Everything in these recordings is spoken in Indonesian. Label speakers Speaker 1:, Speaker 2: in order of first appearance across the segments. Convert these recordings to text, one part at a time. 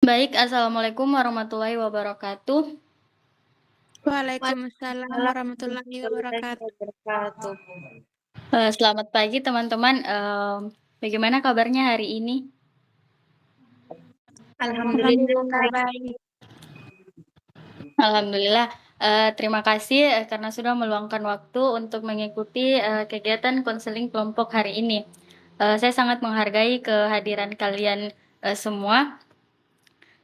Speaker 1: Baik, assalamualaikum warahmatullahi wabarakatuh.
Speaker 2: Waalaikumsalam warahmatullahi wabarakatuh.
Speaker 1: Selamat pagi teman-teman. Bagaimana kabarnya hari ini?
Speaker 2: Alhamdulillah baik.
Speaker 1: Alhamdulillah. Terima kasih karena sudah meluangkan waktu untuk mengikuti kegiatan konseling kelompok hari ini. Saya sangat menghargai kehadiran kalian semua.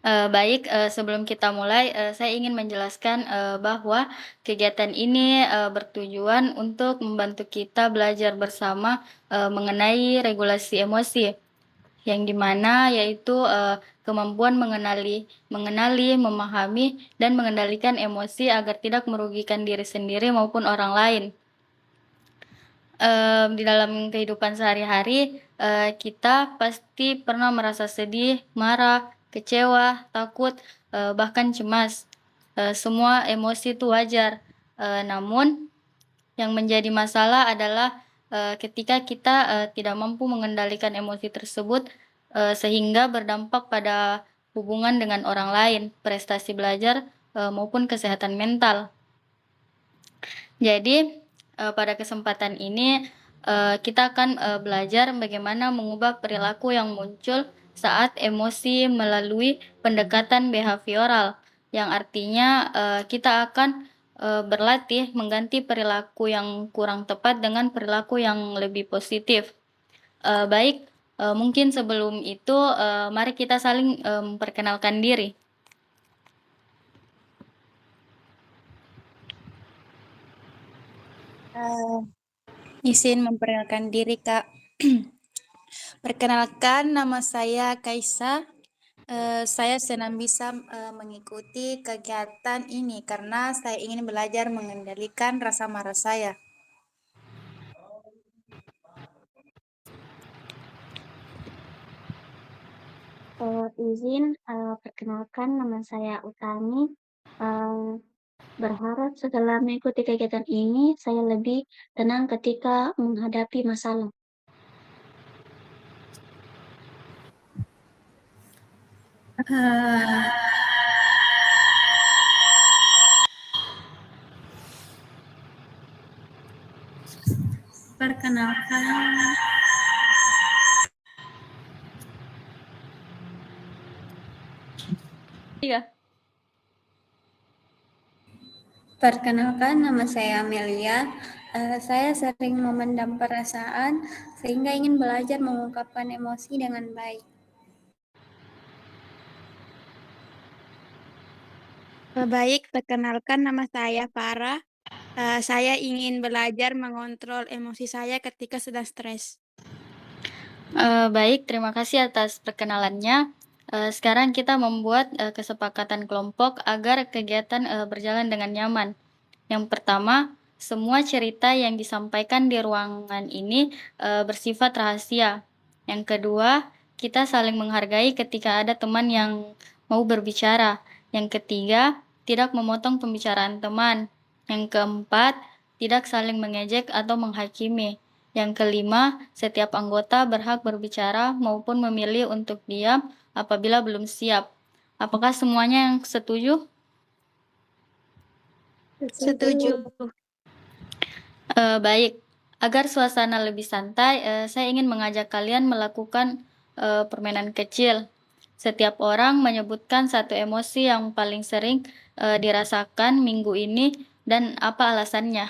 Speaker 1: Baik, sebelum kita mulai, saya ingin menjelaskan bahwa kegiatan ini bertujuan untuk membantu kita belajar bersama mengenai regulasi emosi, yang dimana yaitu kemampuan mengenali, memahami, dan mengendalikan emosi agar tidak merugikan diri sendiri maupun orang lain. Di dalam kehidupan sehari-hari, kita pasti pernah merasa sedih, marah, kecewa, takut, bahkan cemas. Semua emosi itu wajar. Namun, yang menjadi masalah adalah ketika kita tidak mampu mengendalikan emosi tersebut, sehingga berdampak pada hubungan dengan orang lain, prestasi belajar, maupun kesehatan mental. Jadi, pada kesempatan ini kita akan belajar bagaimana mengubah perilaku yang muncul saat emosi melalui pendekatan behavioral, yang artinya kita akan berlatih mengganti perilaku yang kurang tepat dengan perilaku yang lebih positif. Baik, mungkin sebelum itu mari kita saling memperkenalkan diri.
Speaker 2: Izin memperkenalkan diri, Kak. Perkenalkan, nama saya Kaisa. Saya senang bisa mengikuti kegiatan ini karena saya ingin belajar mengendalikan rasa marah saya.
Speaker 3: Izin perkenalkan, nama saya Utami. Berharap setelah mengikuti kegiatan ini, saya lebih tenang ketika menghadapi masalah.
Speaker 2: Perkenalkan,
Speaker 1: Iya.
Speaker 4: Perkenalkan, nama saya Amelia. Saya sering memendam perasaan sehingga ingin belajar mengungkapkan emosi dengan baik.
Speaker 2: baik, perkenalkan nama saya Farah. Saya ingin belajar mengontrol emosi saya ketika sedang stres.
Speaker 1: Baik, terima kasih atas perkenalannya. Sekarang kita membuat kesepakatan kelompok agar kegiatan berjalan dengan nyaman. Yang pertama, semua cerita yang disampaikan di ruangan ini bersifat rahasia. Yang kedua, kita saling menghargai ketika ada teman yang mau berbicara. Yang ketiga, tidak memotong pembicaraan teman. Yang keempat, tidak saling mengejek atau menghakimi. Yang kelima, setiap anggota berhak berbicara maupun memilih untuk diam apabila belum siap. Apakah semuanya yang setuju?
Speaker 2: Setuju.
Speaker 1: Baik, agar suasana lebih santai, saya ingin mengajak kalian melakukan permainan kecil. Setiap orang menyebutkan satu emosi yang paling sering dirasakan minggu ini dan apa alasannya.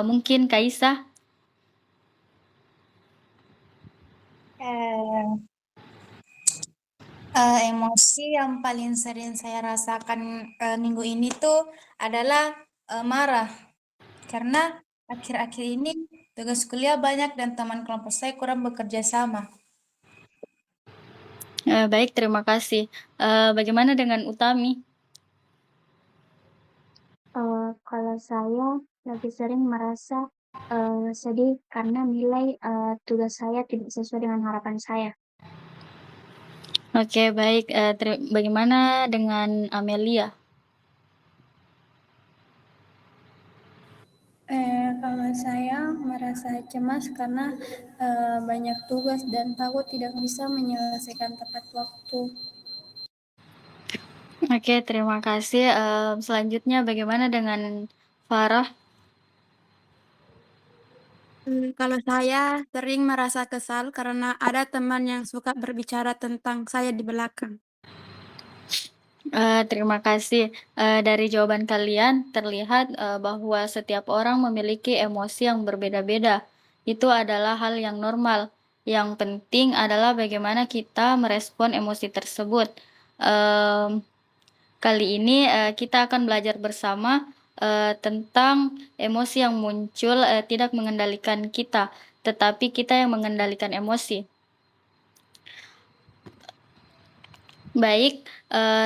Speaker 1: Mungkin Kaisa?
Speaker 2: Emosi yang paling sering saya rasakan minggu ini tuh adalah marah. Karena akhir-akhir ini tugas kuliah banyak dan teman kelompok saya kurang bekerja sama.
Speaker 1: Baik, terima kasih. Bagaimana dengan Utami?
Speaker 3: Kalau saya lebih sering merasa sedih karena nilai tugas saya tidak sesuai dengan harapan saya.
Speaker 1: Oke, baik. Bagaimana dengan Amelia?
Speaker 4: Kalau saya merasa cemas karena banyak tugas dan takut tidak bisa menyelesaikan tepat waktu.
Speaker 1: Oke, terima kasih. Selanjutnya bagaimana dengan Farah?
Speaker 5: Kalau saya sering merasa kesal karena ada teman yang suka berbicara tentang saya di belakang.
Speaker 1: Terima kasih. Dari jawaban kalian terlihat, bahwa setiap orang memiliki emosi yang berbeda-beda. Itu adalah hal yang normal. Yang penting adalah bagaimana kita merespon emosi tersebut. Kali ini, kita akan belajar bersama, tentang emosi yang muncul, tidak mengendalikan kita, tetapi kita yang mengendalikan emosi. Baik,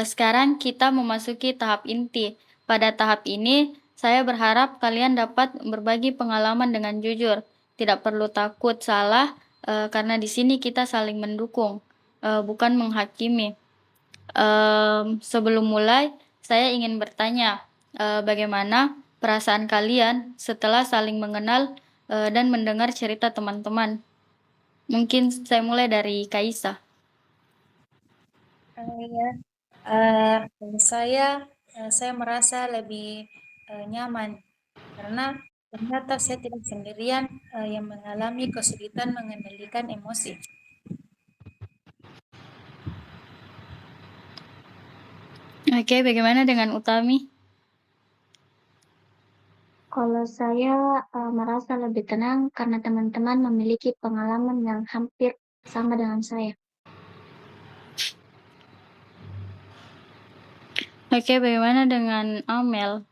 Speaker 1: sekarang kita memasuki tahap inti. Pada tahap ini, saya berharap kalian dapat berbagi pengalaman dengan jujur. Tidak perlu takut salah, karena di sini kita saling mendukung, bukan menghakimi. Sebelum mulai, saya ingin bertanya, bagaimana perasaan kalian setelah saling mengenal, dan mendengar cerita teman-teman? Mungkin saya mulai dari Kaisa.
Speaker 2: Ya, kalau saya merasa lebih nyaman karena ternyata saya tidak sendirian yang mengalami kesulitan mengendalikan emosi.
Speaker 1: Oke, bagaimana dengan Utami?
Speaker 3: Kalau saya merasa lebih tenang karena teman-teman memiliki pengalaman yang hampir sama dengan saya.
Speaker 1: Oke, bagaimana dengan Amel?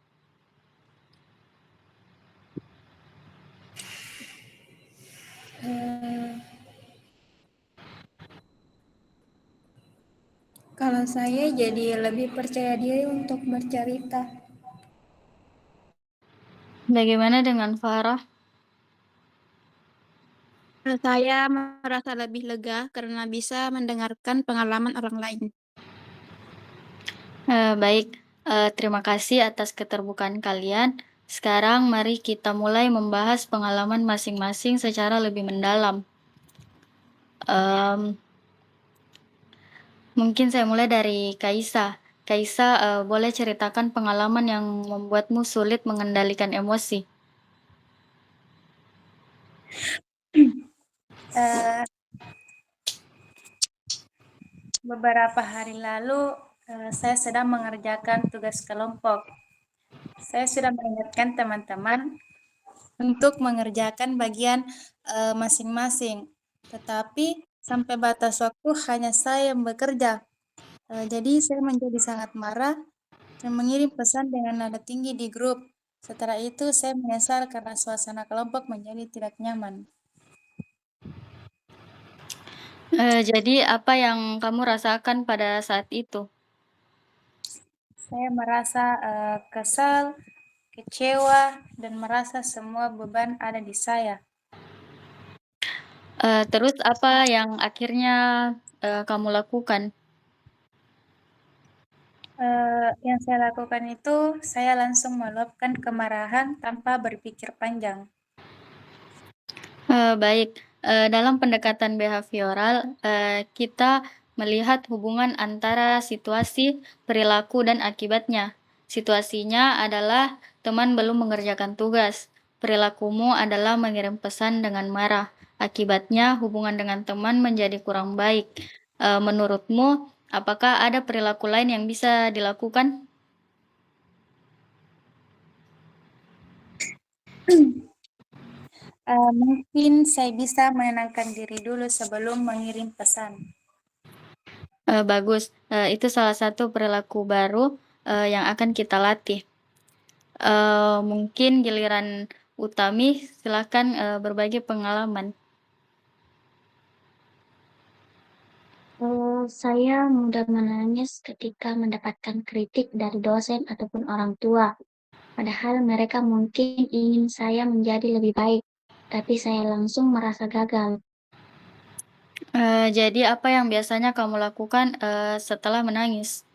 Speaker 4: Kalau saya jadi lebih percaya diri untuk bercerita.
Speaker 1: Bagaimana dengan Farah?
Speaker 5: Kalau saya merasa lebih lega karena bisa mendengarkan pengalaman orang lain.
Speaker 1: Baik, terima kasih atas keterbukaan kalian. Sekarang mari kita mulai membahas pengalaman masing-masing secara lebih mendalam. Mungkin saya mulai dari Kaisa. Kaisa, boleh ceritakan pengalaman yang membuatmu sulit mengendalikan emosi?
Speaker 2: Eh, Beberapa hari lalu saya sedang mengerjakan tugas kelompok. Saya sudah mengingatkan teman-teman untuk mengerjakan bagian masing-masing, tetapi sampai batas waktu hanya saya yang bekerja. Jadi saya menjadi sangat marah dan mengirim pesan dengan nada tinggi di grup. Setelah itu saya menyesal karena suasana kelompok menjadi tidak nyaman.
Speaker 1: Jadi apa yang kamu rasakan pada saat itu?
Speaker 2: Saya merasa kesal, kecewa, dan merasa semua beban ada di saya.
Speaker 1: Terus apa yang akhirnya kamu lakukan?
Speaker 2: Yang saya lakukan itu, saya langsung meluapkan kemarahan tanpa berpikir panjang.
Speaker 1: Baik, dalam pendekatan behavioral, kita melihat hubungan antara situasi, perilaku, dan akibatnya. Situasinya adalah teman belum mengerjakan tugas. Perilakumu adalah mengirim pesan dengan marah. Akibatnya hubungan dengan teman menjadi kurang baik. Menurutmu, apakah ada perilaku lain yang bisa dilakukan?
Speaker 2: Mungkin saya bisa menenangkan diri dulu sebelum mengirim pesan.
Speaker 1: Bagus, itu salah satu perilaku baru yang akan kita latih. Mungkin giliran Utami, silakan berbagi pengalaman.
Speaker 3: Saya mudah menangis ketika mendapatkan kritik dari dosen ataupun orang tua. Padahal mereka mungkin ingin saya menjadi lebih baik, tapi saya langsung merasa gagal.
Speaker 1: Jadi apa yang biasanya kamu lakukan setelah menangis?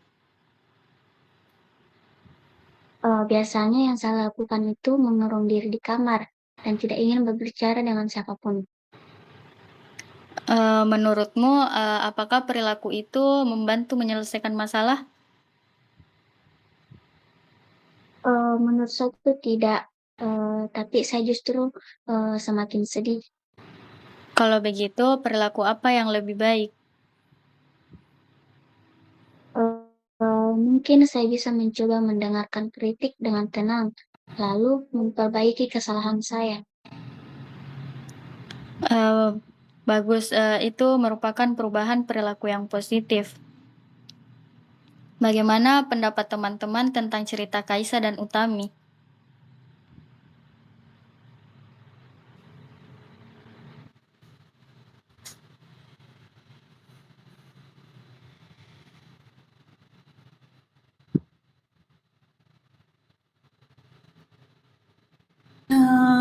Speaker 3: Biasanya yang saya lakukan itu mengurung diri di kamar dan tidak ingin berbicara dengan siapapun.
Speaker 1: Menurutmu, apakah perilaku itu membantu menyelesaikan masalah?
Speaker 3: Menurut saya itu tidak, tapi saya justru, semakin sedih.
Speaker 1: Kalau begitu, perilaku apa yang lebih baik?
Speaker 3: Mungkin saya bisa mencoba mendengarkan kritik dengan tenang, lalu memperbaiki kesalahan saya.
Speaker 1: Eee, Bagus, itu merupakan perubahan perilaku yang positif. Bagaimana pendapat teman-teman tentang cerita Kaisa dan Utami?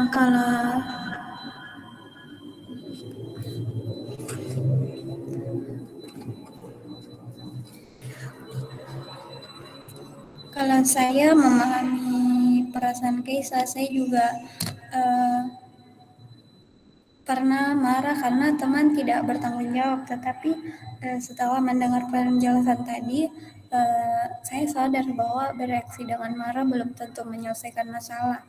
Speaker 4: Kalau kalau saya memahami perasaan Kaisa, saya juga eh, pernah marah karena teman tidak bertanggung jawab. Tetapi setelah mendengar penjelasan tadi, saya sadar bahwa bereaksi dengan marah belum tentu menyelesaikan masalah.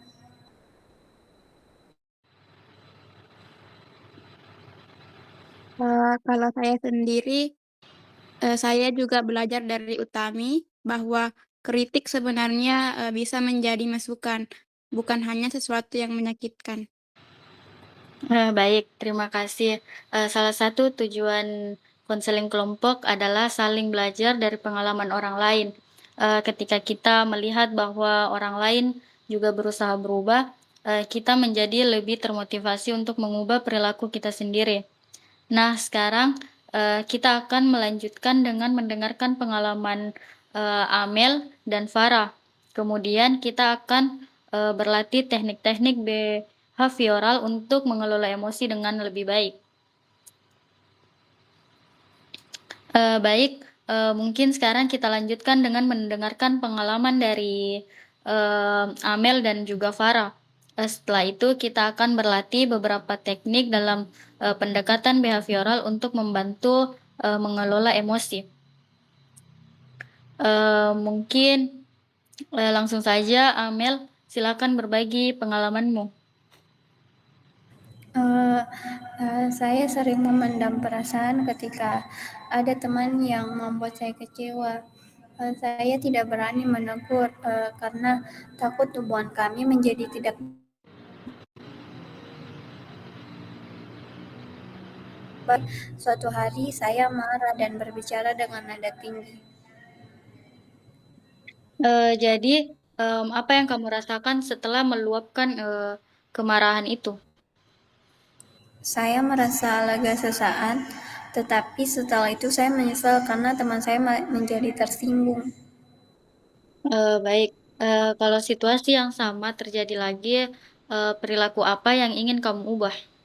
Speaker 5: Kalau saya sendiri, saya juga belajar dari Utami bahwa kritik sebenarnya bisa menjadi masukan, bukan hanya sesuatu yang menyakitkan.
Speaker 1: Baik, terima kasih. Salah satu tujuan konseling kelompok adalah saling belajar dari pengalaman orang lain. Ketika kita melihat bahwa orang lain juga berusaha berubah, kita menjadi lebih termotivasi untuk mengubah perilaku kita sendiri. Nah, sekarang, kita akan melanjutkan dengan mendengarkan pengalaman, Amel dan Farah. Kemudian kita akan, berlatih teknik-teknik behavioral untuk mengelola emosi dengan lebih baik. Baik, mungkin sekarang kita lanjutkan dengan mendengarkan pengalaman dari, Amel dan juga Farah. Setelah itu kita akan berlatih beberapa teknik dalam, pendekatan behavioral untuk membantu, mengelola emosi. Mungkin, langsung saja Amel, silakan berbagi pengalamanmu.
Speaker 4: Saya sering memendam perasaan ketika ada teman yang membuat saya kecewa. Saya tidak berani menegur karena takut hubungan kami menjadi tidak baik. Suatu hari saya marah dan berbicara dengan nada tinggi.
Speaker 1: Jadi, apa yang kamu rasakan setelah meluapkan, kemarahan itu?
Speaker 4: Saya merasa lega sesaat, tetapi setelah itu saya menyesal karena teman saya menjadi tersinggung.
Speaker 1: Baik, kalau situasi yang sama terjadi lagi, perilaku apa yang ingin kamu ubah?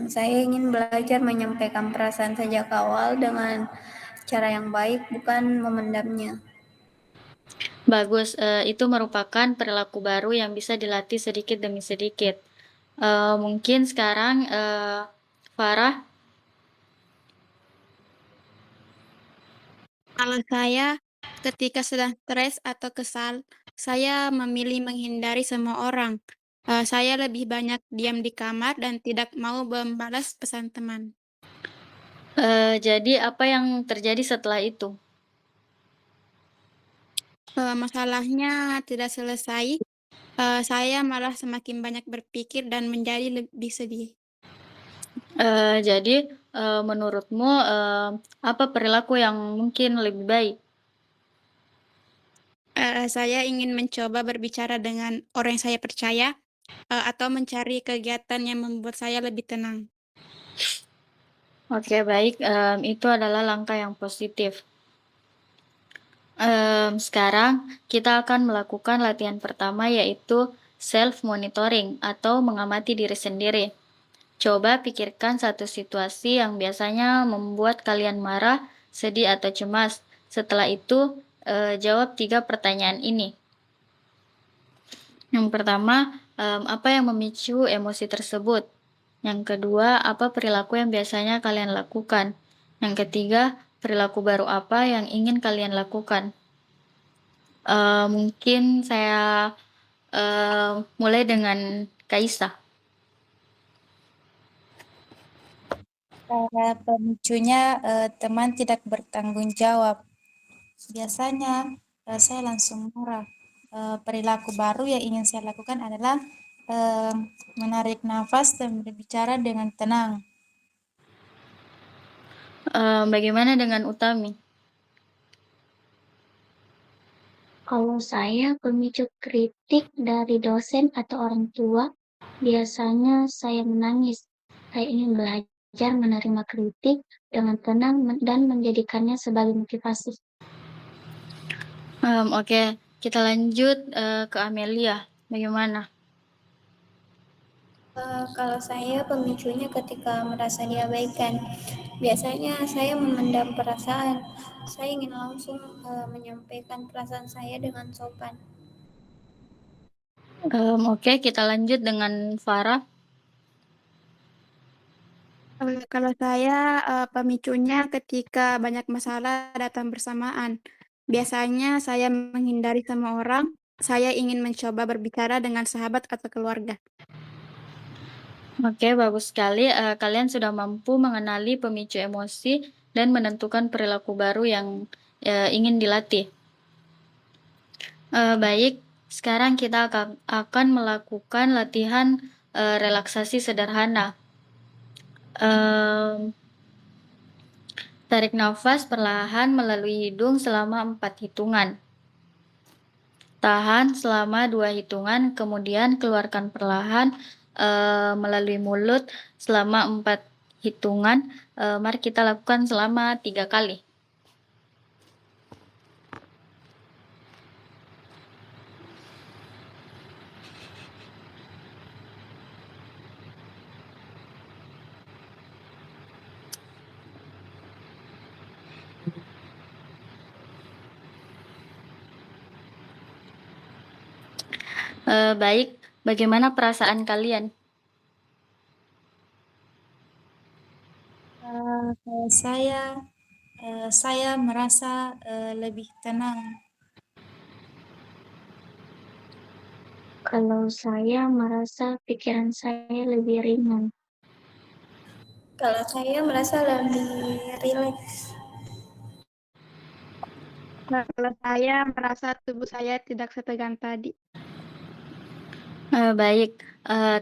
Speaker 4: Saya ingin belajar menyampaikan perasaan sejak awal dengan cara yang baik, bukan memendamnya.
Speaker 1: Bagus, itu merupakan perilaku baru yang bisa dilatih sedikit demi sedikit. Mungkin sekarang, Farah,
Speaker 5: Kalau saya, ketika sedang stres atau kesal, saya memilih menghindari semua orang. Saya lebih banyak diam di kamar dan tidak mau membalas pesan teman.
Speaker 1: jadi apa yang terjadi setelah itu?
Speaker 5: Masalahnya tidak selesai, saya malah semakin banyak berpikir dan menjadi lebih sedih.
Speaker 1: Jadi, menurutmu, apa perilaku yang mungkin lebih baik?
Speaker 5: Saya ingin mencoba berbicara dengan orang yang saya percaya, atau mencari kegiatan yang membuat saya lebih tenang.
Speaker 1: Oke, baik, itu adalah langkah yang positif. Sekarang kita akan melakukan latihan pertama yaitu self monitoring atau mengamati diri sendiri. Coba pikirkan satu situasi yang biasanya membuat kalian marah, sedih, atau cemas. Setelah itu, jawab 3 pertanyaan ini. Yang pertama, apa yang memicu emosi tersebut? Yang kedua, apa perilaku yang biasanya kalian lakukan? Yang ketiga, perilaku baru apa yang ingin kalian lakukan? Mungkin saya mulai dengan Kaisa.
Speaker 2: Pemicunya teman tidak bertanggung jawab. Biasanya saya langsung marah. Perilaku baru yang ingin saya lakukan adalah menarik nafas dan berbicara dengan tenang.
Speaker 1: Bagaimana dengan Utami?
Speaker 3: Kalau saya pemicu kritik dari dosen atau orang tua, biasanya saya menangis. Saya ingin belajar menerima kritik dengan tenang dan menjadikannya sebagai motivasi.
Speaker 1: Oke, kita lanjut ke Amelia. Bagaimana?
Speaker 4: Kalau saya pemicunya ketika merasa diabaikan, biasanya saya memendam perasaan. Saya ingin langsung menyampaikan perasaan saya dengan sopan.
Speaker 1: Oke, kita lanjut dengan Farah.
Speaker 5: Kalau saya pemicunya ketika banyak masalah datang bersamaan. Biasanya saya menghindari semua orang. Saya ingin mencoba berbicara dengan sahabat atau keluarga.
Speaker 1: Oke, bagus sekali. Kalian sudah mampu mengenali pemicu emosi dan menentukan perilaku baru yang ingin dilatih. Baik, sekarang kita akan melakukan latihan relaksasi sederhana. Tarik nafas perlahan melalui hidung selama 4 hitungan. Tahan selama 2 hitungan, kemudian keluarkan perlahan melalui mulut selama 4 hitungan. Mari kita lakukan selama 3 kali. Baik, bagaimana perasaan kalian?
Speaker 2: Kalau saya merasa lebih tenang.
Speaker 3: Kalau saya merasa pikiran saya lebih ringan.
Speaker 4: Kalau saya merasa lebih rileks.
Speaker 5: Kalau saya merasa tubuh saya tidak setegang tadi.
Speaker 1: Baik,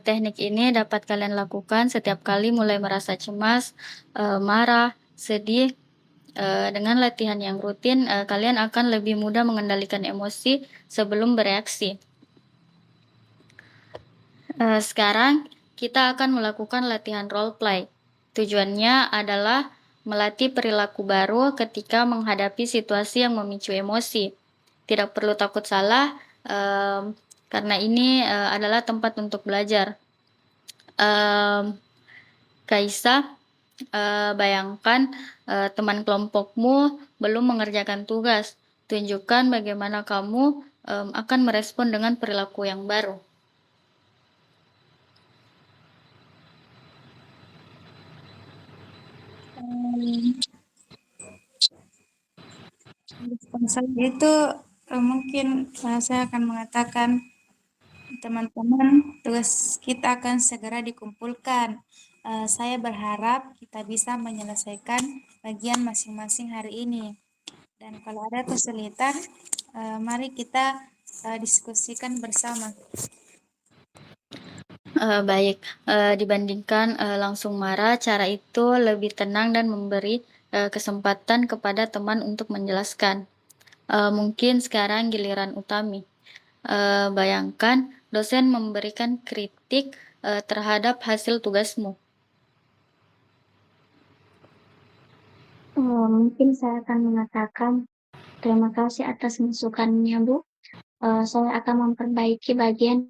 Speaker 1: teknik ini dapat kalian lakukan setiap kali mulai merasa cemas, marah, sedih. Dengan latihan yang rutin, kalian akan lebih mudah mengendalikan emosi sebelum bereaksi. Sekarang kita akan melakukan latihan role play. Tujuannya adalah melatih perilaku baru ketika menghadapi situasi yang memicu emosi. Tidak perlu takut salah, karena ini adalah tempat untuk belajar. Kaisa, bayangkan teman kelompokmu belum mengerjakan tugas. Tunjukkan bagaimana kamu akan merespon dengan perilaku yang baru.
Speaker 2: Respon saya itu mungkin saya akan mengatakan, teman-teman, tugas kita akan segera dikumpulkan. Saya berharap kita bisa menyelesaikan bagian masing-masing hari ini. Dan kalau ada kesulitan, mari kita diskusikan bersama.
Speaker 1: Baik, dibandingkan langsung marah, cara itu lebih tenang dan memberi kesempatan kepada teman untuk menjelaskan. Mungkin sekarang giliran Utami. Bayangkan dosen memberikan kritik terhadap hasil tugasmu.
Speaker 3: Mungkin saya akan mengatakan terima kasih atas masukannya, Bu. Saya akan memperbaiki bagian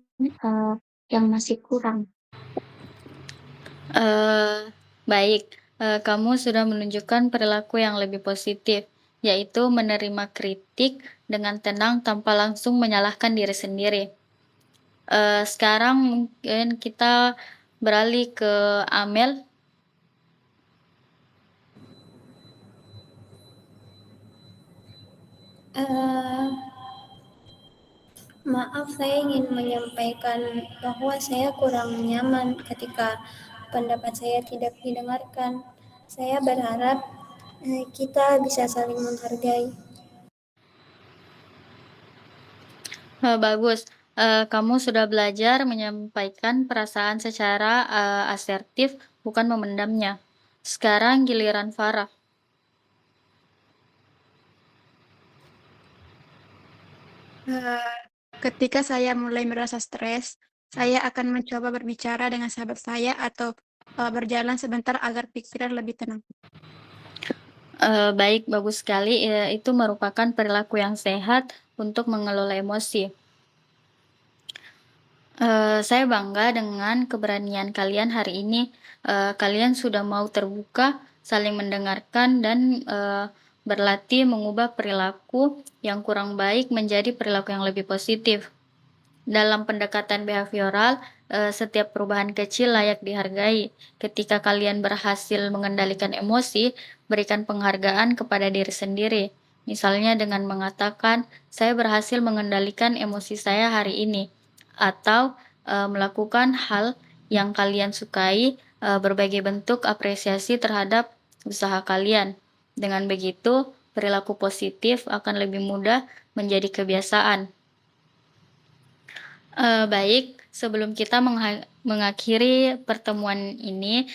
Speaker 3: yang masih kurang.
Speaker 1: Baik, kamu sudah menunjukkan perilaku yang lebih positif, yaitu menerima kritik dengan tenang tanpa langsung menyalahkan diri sendiri. Sekarang mungkin kita beralih ke Amel.
Speaker 4: Maaf, saya ingin menyampaikan bahwa saya kurang nyaman ketika pendapat saya tidak didengarkan. Saya berharap kita bisa saling menghargai.
Speaker 1: Bagus. Kamu sudah belajar menyampaikan perasaan secara asertif, bukan memendamnya. Sekarang giliran Farah.
Speaker 5: Ketika saya mulai merasa stres, saya akan mencoba berbicara dengan sahabat saya atau berjalan sebentar agar pikiran lebih tenang.
Speaker 1: Baik, bagus sekali. Itu merupakan perilaku yang sehat untuk mengelola emosi. Saya bangga dengan keberanian kalian hari ini. Kalian sudah mau terbuka, saling mendengarkan, dan berlatih mengubah perilaku yang kurang baik menjadi perilaku yang lebih positif. Dalam pendekatan behavioral, setiap perubahan kecil layak dihargai. Ketika kalian berhasil mengendalikan emosi, berikan penghargaan kepada diri sendiri. Misalnya dengan mengatakan, "Saya berhasil mengendalikan emosi saya hari ini." Atau melakukan hal yang kalian sukai, berbagai bentuk apresiasi terhadap usaha kalian. Dengan begitu, perilaku positif akan lebih mudah menjadi kebiasaan. Baik, sebelum kita mengakhiri pertemuan ini,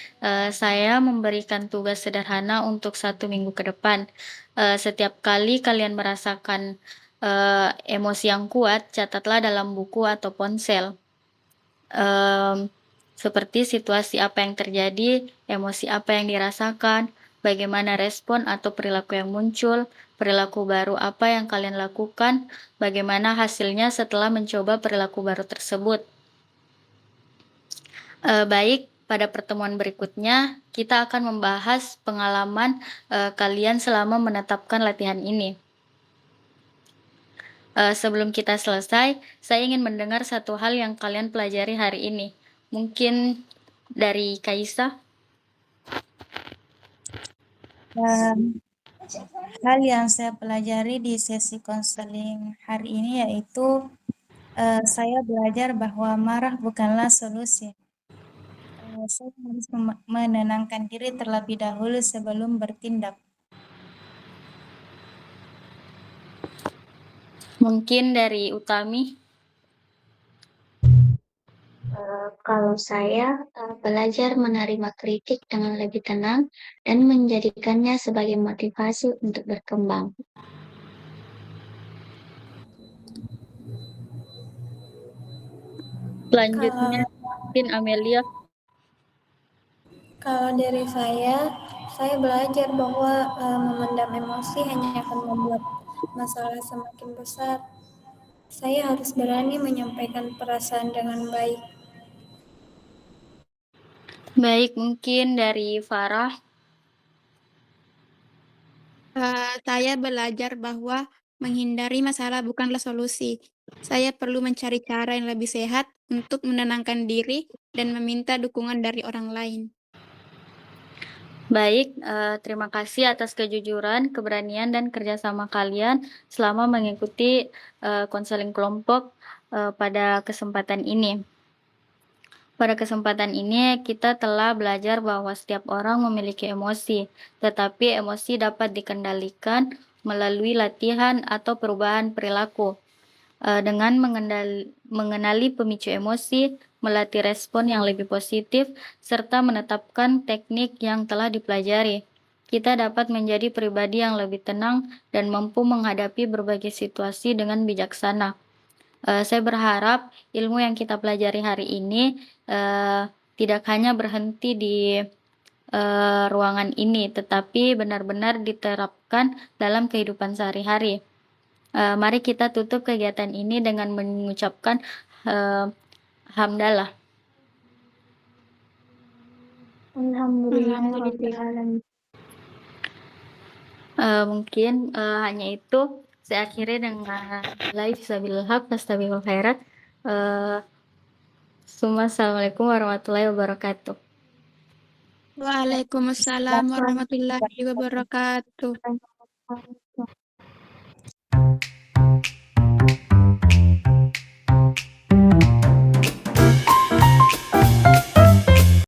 Speaker 1: saya memberikan tugas sederhana untuk 1 minggu ke depan. Setiap kali kalian merasakan emosi yang kuat, catatlah dalam buku atau ponsel. Seperti situasi apa yang terjadi, emosi apa yang dirasakan, bagaimana respon atau perilaku yang muncul, perilaku baru apa yang kalian lakukan, bagaimana hasilnya setelah mencoba perilaku baru tersebut. Baik, pada pertemuan berikutnya kita akan membahas pengalaman kalian selama menetapkan latihan ini. Sebelum kita selesai, saya ingin mendengar satu hal yang kalian pelajari hari ini. Mungkin dari Kaisa.
Speaker 2: Hal yang saya pelajari di sesi konseling hari ini yaitu saya belajar bahwa marah bukanlah solusi. Saya harus menenangkan diri terlebih dahulu sebelum bertindak.
Speaker 1: Mungkin dari Utami.
Speaker 3: Kalau saya belajar menerima kritik dengan lebih tenang dan menjadikannya sebagai motivasi untuk berkembang.
Speaker 1: Selanjutnya, mungkin Amelia.
Speaker 4: Kalau dari saya belajar bahwa memendam emosi hanya akan membuat masalah semakin besar. Saya harus berani menyampaikan perasaan dengan baik.
Speaker 1: Baik, mungkin dari Farah.
Speaker 5: Saya belajar bahwa menghindari masalah bukanlah solusi. Saya perlu mencari cara yang lebih sehat untuk menenangkan diri dan meminta dukungan dari orang lain.
Speaker 1: Baik, terima kasih atas kejujuran, keberanian, dan kerjasama kalian selama mengikuti konseling kelompok pada kesempatan ini. Pada kesempatan ini, kita telah belajar bahwa setiap orang memiliki emosi, tetapi emosi dapat dikendalikan melalui latihan atau perubahan perilaku. Dengan mengenali pemicu emosi, melatih respon yang lebih positif, serta menetapkan teknik yang telah dipelajari, kita dapat menjadi pribadi yang lebih tenang dan mampu menghadapi berbagai situasi dengan bijaksana. Saya berharap ilmu yang kita pelajari hari ini tidak hanya berhenti di ruangan ini, tetapi benar-benar diterapkan dalam kehidupan sehari-hari. Mari kita tutup kegiatan ini dengan mengucapkan hamdalah.
Speaker 3: Alhamdulillah.
Speaker 1: Mungkin hanya itu. Saya akhiri dengan live fisabilillah haq fastabiqul khairat. Assalamualaikum warahmatullahi wabarakatuh.
Speaker 5: Waalaikumsalam warahmatullahi wabarakatuh.